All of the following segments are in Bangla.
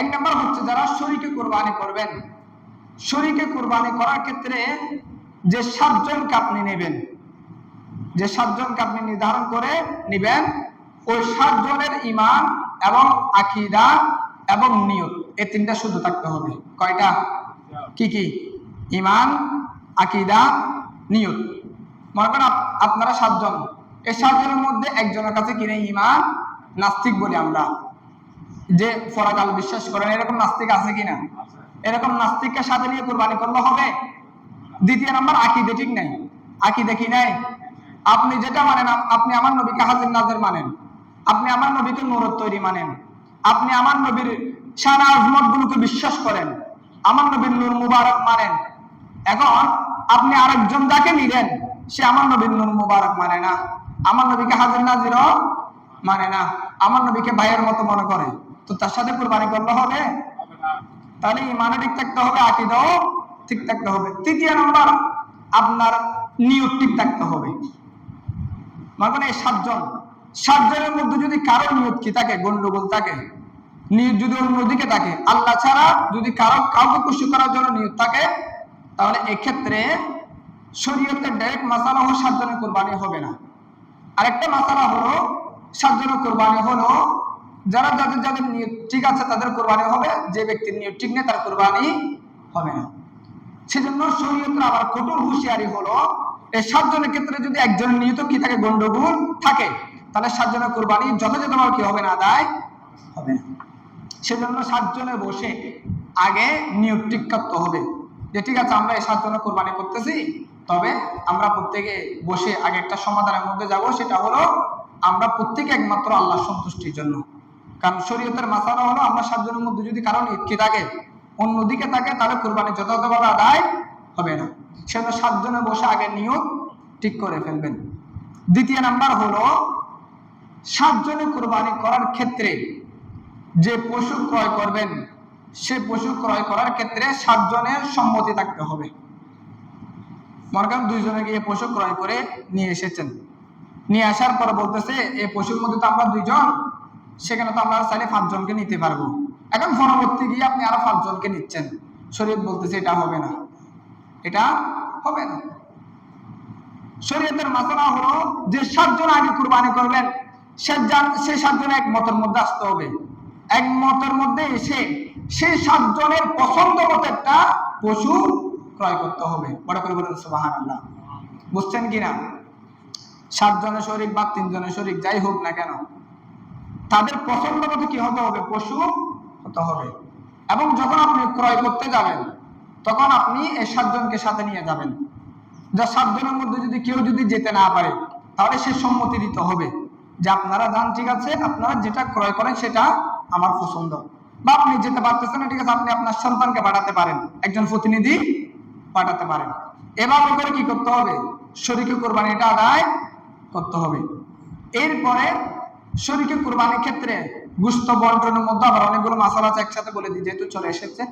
এক নম্বর হচ্ছে যারা শরীকে কুরবানি করবেন, শরীকে কুরবানি করার ক্ষেত্রে যে 7 জনকে আপনি নেবেন, যে 7 জনকে আপনি নির্ধারণ করে নেবেন, ওই 7 জনের ঈমান এবং আকীদা এবং নিয়ত, এই তিনটা শুদ্ধ থাকতে হবে। কয়টা? কি কি? ঈমান, আকীদা, নিয়ত। মনে করেন আপনারা 7 জন, এই 7 জনের মধ্যে একজনের কাছে কিনে ঈমান, নাস্তিক বলি আমরা, যে পরকাল বিশ্বাস করেন, এরকম নাস্তিক আছে কিনা? এরকম নাস্তিককে সাথে নিয়ে কুরবানি করলে হবে? দ্বিতীয় নাম্বার আকীদা ঠিক নাই। আকীদা কি নাই? আপনি যেটা মানেন, আপনি আমার নবীকে হাজির নাজির মানেন, আপনি আমার নবীকে নূরের তৈরি মানেন, আপনি আমার নবীর শান আজমত গুলোকে বিশ্বাস করেন, আমার নবীর নূর মুবারক মানেন। এখন আপনি আরেকজন যাকে নিলেন, সে আমার নবীর নূর মুবারক মানে না, আমার নবীকে হাজির নাজিরও মানে না, আমার নবীকে ভাইয়ের মতো মনে করে, তো তার সাথে কুরবানি করলে হবে? তাহলে ঈমানও ঠিক থাকতে হবে, আকীদাও ঠিক থাকতে হবে। তৃতীয় নম্বর, আপনার নিয়ত ঠিক থাকতে হবে। মানে এই 7 জনের মধ্যে যদি কারো নিয়ত কি থাকে, গন্ডগোল থাকে, নিয়ত যদি অন্যদিকে থাকে, আল্লাহ ছাড়া যদি কাউকে খুশি করার জন্য নিয়ত থাকে, তাহলে এক্ষেত্রে শরীয়তের ডাইরেক্ট মাসালা হলো 7 জনের কুরবানি হবে না। আরেকটা মাসালা হলো 7 জনের কুরবানি হলো যাদের নিয়ত ঠিক আছে তাদের কুরবানি হবে, যে ব্যক্তির নিয়ত ঠিক নেই তার কুরবানি হবে না। সেজন্য শরীয়তের আবার কঠোর হুঁশিয়ারি হলো, এই 7 জনের ক্ষেত্রে যদি একজনের নিয়ত কি থাকে, গন্ডগোল থাকে, তাহলে 7 জনের কুরবানি যথাযথভাবে কি হবে না, আদায় হবে না। সেজন্য 7 জনে বসে আগে নিয়ত ঠিক করতে হবে, যে ঠিক আছে আমরা এই 7 জনের কুরবানি করতেছি, তবে আমরা প্রত্যেকে বসে আগে একটা সমাধানের মধ্যে যাব, সেটা হলো আমরা প্রত্যেকে একমাত্র আল্লাহর সন্তুষ্টির জন্য। কারণ শরীয়তের মাসালা হলো আমরা 7 জনের মধ্যে যদি কারো নিয়ত কি থাকে, অন্যদিকে থাকে, তাহলে কুরবানি যথাযথভাবে আদায় হবে না। সেজন্য 7 জনে বসে আগে নিয়ত ঠিক করে ফেলবেন। দ্বিতীয় নাম্বার হলো 7 জনে কুরবানি করার ক্ষেত্রে যে পশু ক্রয় করবেন, সে পশু ক্রয় করার ক্ষেত্রে 7 জনের সম্মতি থাকতে হবে। মনে করেন 2 জনে গিয়ে পশু ক্রয় করে নিয়ে এসেছেন, নিয়ে আসার পর বলতেছে এই পশুর মধ্যে তো আমরা 2 জন, সেখানে তো আমরা চাইলে 5 জনকে নিতে পারবো। এখন পরবর্তী গিয়ে আপনি আরো 5 জনকে নিচ্ছেন, শরীয়ত বলতেছে এটা হবে না, এটা হবে না। শরীয়তের মাসালা হলো যে 7 জন আগে কুরবানি করবেন, সে 7 জন এক মতের মধ্যে আসতে হবে, এক মতের মধ্যে এসে সেই 7 জনের পছন্দ মতো একটা পশু ক্রয় করতে হবে। বড় করে বলুন সুবহানাল্লাহ। বুঝছেন কিনা? 7 জনের শরীক বা 3 জনের শরীক যাই হোক না কেন, তাদের পছন্দ মতো কি হতে হবে, পশু হতে হবে। এবং যখন আপনি ক্রয় করতে যাবেন, তখন আপনি এই 7 জনকে সাথে নিয়ে যাবেন। যা 7 জনের মধ্যে যদি কেউ যদি যেতে না পারে, তাহলে সে সম্মতি দিতে হবে যে আপনারা যান, ঠিক আছে, আপনারা যেটা ক্রয় করেন সেটা আমার পছন্দ। বা আপনি যেতে পারতেছেন না, ঠিক আছে, আপনি আপনার সন্তানকে পাঠাতে পারেন, একজন প্রতিনিধি পাঠাতে পারেন। এভাবে করে কি করতে হবে, শরীকে কুরবানিটা আদায় করতে হবে। এরপরে শরীকে কুরবানির ক্ষেত্রে গোশত বন্টনের মধ্যে আবার অনেকগুলো মাসালা আছে, একসাথে বলে দিই যেহেতু চলে এসেছে।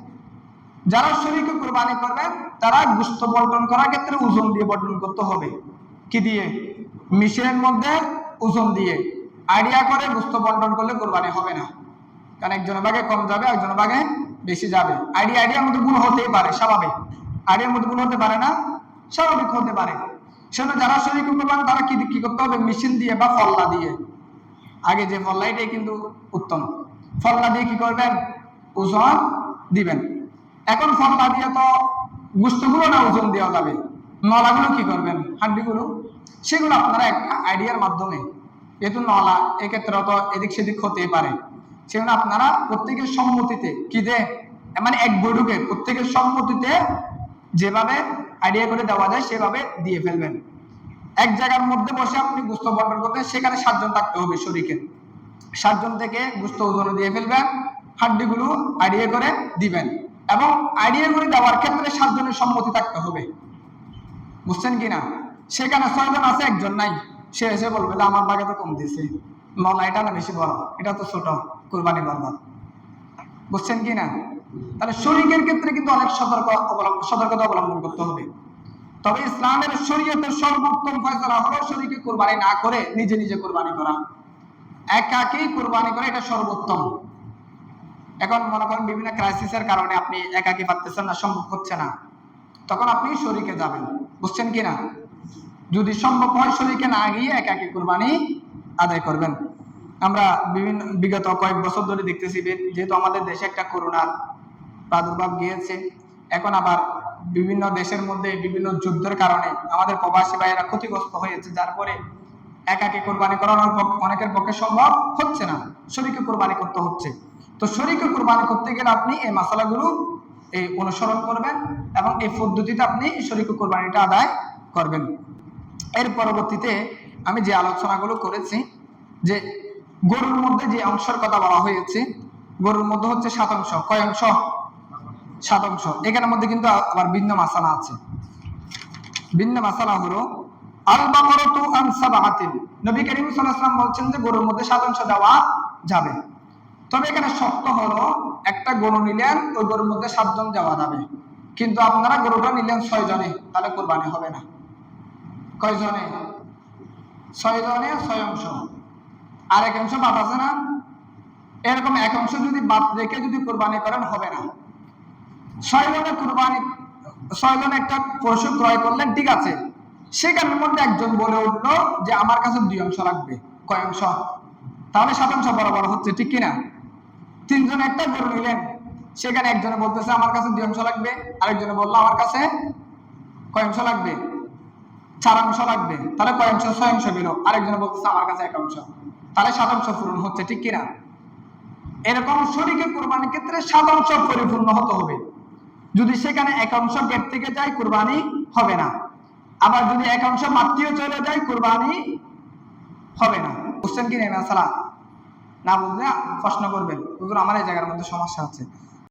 যারা শরীকে কুরবানি করবেন তারা গোশত বন্টন করার ক্ষেত্রে ওজন দিয়ে বন্টন করতে হবে। কি দিয়ে? মিশরের মধ্যে ওজন দিয়ে। আইডিয়া করে গোশত বন্টন করলে কুরবানি হবে না, কারণ একজনের ভাগে কম যাবে, একজনের ভাগে বেশি যাবে। আইডিয়ার মধ্যে ভুল হতেই পারে, স্বাভাবিক। আইডিয়ার মধ্যে ভুল হতে পারে না, স্বাভাবিক হতে পারে। সেজন্য যারা শরীকে কুরবানি তারা কি করতে হবে, মেশিন দিয়ে বা ফল্লা দিয়ে, আগে যে ফল্লা এটাই কিন্তু উত্তম, ফল্লা দিয়ে কি করবেন, ওজন দিবেন। এখন ফল্লা দিয়ে তো গোশতগুলো না ওজন দেওয়া যাবে, নলাগুলো কি করবেন, হাড্ডিগুলো, সেগুলো আপনারা একটা আইডিয়ার মাধ্যমে, যেহেতু নলা এক্ষেত্রে তো এদিক সেদিক হতেই পারে, সেজন্য আপনারা প্রত্যেকের সম্মতিতে কি দে, মানে এক বৈঠকে প্রত্যেকের সম্মতিতে যেভাবে আইডিয়া করে দেওয়া যায় সেভাবে দিয়ে ফেলবেন। এক জায়গার মধ্যে বসে আপনি গোশত বন্টন করবেন, সেখানে 7 জন থাকতে হবে শরীকে। 7 জন থেকে গোশত ওজনে দিয়ে ফেলবেন, হাড্ডিগুলো আইডিয়া করে দিবেন। এবং আইডিয়া করে দেওয়ার ক্ষেত্রে 7 জনের সম্মতি থাকতে হবে। বুঝছেন কিনা? সেখানে 6 জন আছে, একজন নাই, সে এসে বলবে যে আমার ভাগে তো কম দিয়েছে, নলা এটা না বেশি বড়, এটা তো ছোট, কুরবানি বরবাদ। বুঝছেন কিনা? তাহলে শরীকের ক্ষেত্রে কিন্তু অনেক সতর্কতা অবলম্বন করতে হবে। তবে ইসলামের শরীয়তের সর্বোত্তম ফয়সালা হলো শরীকে কুরবানি না করে নিজে নিজে কুরবানি করা, একাকী কুরবানি করা, এটা সর্বোত্তম। এখন মনে করেন বিভিন্ন ক্রাইসিসের কারণে আপনি একাকী পারতেছেন না, সম্ভব হচ্ছে না, তখন আপনি শরীকে যাবেন, বুঝছেন কিনা? যদি সম্ভব হয় শরীকে না গিয়ে একাকী কুরবানি আদায় করবেন। আমরা বিভিন্ন বিগত কয়েক বছর ধরে দেখতেছি যেহেতু আমাদের দেশে একটা করোনার প্রাদুর্ভাব গিয়েছে, এখন আবার বিভিন্ন দেশের মধ্যে বিভিন্ন যুদ্ধের কারণে আমাদের প্রবাসী ভাইয়েরা ক্ষতিগ্রস্ত হয়েছে, যার পরে একাকী কোরবানি করানোর অনেকের পক্ষে সম্ভব হচ্ছে না, শরীকে কোরবানি করতে হচ্ছে। তো শরীকে কোরবানি করতে গেলে আপনি এই মাসালাগুলো অনুসরণ করবেন এবং এই পদ্ধতিতে আপনি শরীকে কোরবানিটা আদায় করবেন। এর পরবর্তীতে আমি যে আলোচনাগুলো করেছি যে গরুর মধ্যে যে অংশের কথা বলা হয়েছে, গরুর মধ্যে হচ্ছে 7 অংশ। কয় অংশ? 7 অংশ। এখানের মধ্যে কিন্তু আবার ভিন্ন মাসালা আছে। ভিন্ন মাসালা হলো আল বাকারাতু আন সাবআতিন। নবী করিম সাল্লাল্লাহু আলাইহি ওয়াসাল্লাম বলছেন যে গরুর মধ্যে 7 অংশ দেওয়া যাবে। তবে এখানে শর্ত হলো একটা গরু নিলেন, ওই গরুর মধ্যে 7 জন দেওয়া যাবে, কিন্তু আপনারা গরুটা নিলেন 6 জনে, তাহলে কোরবানি হবে না। কয় জনে? 6 জনে 6 অংশ, আর এক অংশ বাদ আছে না? এরকম এক অংশ যদি বাদ রেখে যদি কোরবানি করেন হবে না। 6 জনে কোরবানি, 6 জন একটা পশু ক্রয় করলেন, ঠিক আছে, সেখানের মধ্যে একজন বলে উঠলো যে আমার কাছে 2 অংশ লাগবে। কয় অংশ? তাহলে 7 অংশ বরাবর হচ্ছে, ঠিক কিনা? 3 জন একটা গরু নিলেন, সেখানে একজনে বলতেছে আমার কাছে 2 অংশ লাগবে, আরেকজনে বললো আমার কাছে কয় অংশ লাগবে? 4 অংশ লাগবে। তাহলে কয় অংশ? 6 অংশ গেল। আরেকজনে বলতেছে আমার কাছে 1 অংশ, তাহলে 7 অংশ পূরণ হচ্ছে, ঠিক কিনা? এরকম শরীকে কোরবানির ক্ষেত্রে 7 অংশ পরিপূর্ণ হতে হবে। যদি সেখানে 1 অংশ গেট থেকে যায় কোরবানি হবে না, আবার যদি 1 অংশ মাত্রিও চলে যায় কোরবানি হবে না। বুঝছেন কি না? না বুঝলে প্রশ্ন করবেন, হুজুর আমার এই জায়গার মধ্যে সমস্যা আছে।